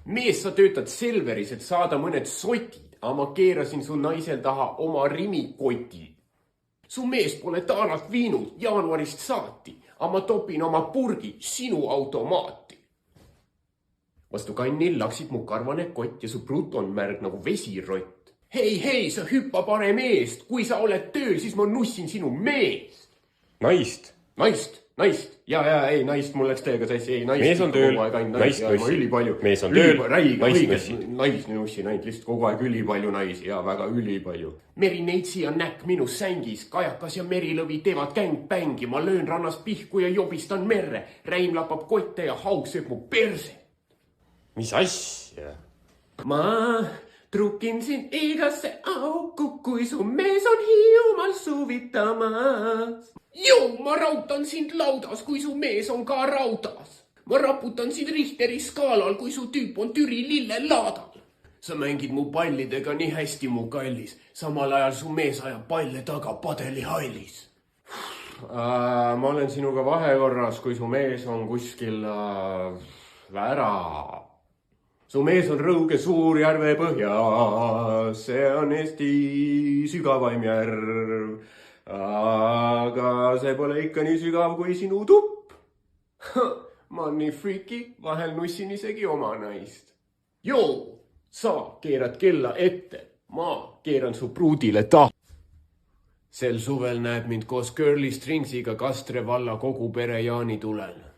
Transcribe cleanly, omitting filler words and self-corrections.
Mees, sa töötad Selveris, et saada mõned sotid, aga ma keerasin su naisel taha oma rimikoti. Su mees pole taanalt viinud jaanuarist saati, aga ma topin oma purgi sinu automaati. Vastu kannil laksid mu karvane kott ja su brut on märg nagu vesirott. Hei, sa hüppa parem eest, kui sa oled tööl, siis ma nussin sinu meest. Naist. Ja, ei, naist mul läks täiega sassi, ei, naist. Mees on tööl, naist nussi. Ülipalju. Mees on tööl, naist nussi. Naist nussi, ainult lihtsalt kogu aeg ülipalju naisi ja väga ülipalju. Merineitsi ja näkk minu sängis, kajakas ja merilõvi teevad gängbängi, ma löön rannas pihku ja jobistan merre, räim lapab kotte ja haug sööb mu perse. Mis asja? Ma trukin sind igasse auku, kui su mees on Hiiumaal suvitamas. Ma rautan sind laudas, kui su mees on ka raudas. Ma raputan sind Richteri skaalal, kui su tüüp on Türi lillelaadal. Sa mängid mu pallidega nii hästi, mu kallis. Samal ajal su mees ajab palle taga padelihallis. Ma olen sinuga vahekorras, kui su mees on kuskil vära. Su mees on Rõuge Suurjärve põhjas, see on Eesti sügavaim järv. Aga see pole ikka nii sügav kui sinu tupp. Ma on nii freaky, vahel nussin isegi oma naist. Sa keerad kella ette, ma keeran su pruudile taha. Sel suvel näeb mind koos Girly Stringsiga Kastre valla kogu pere jaanitulel.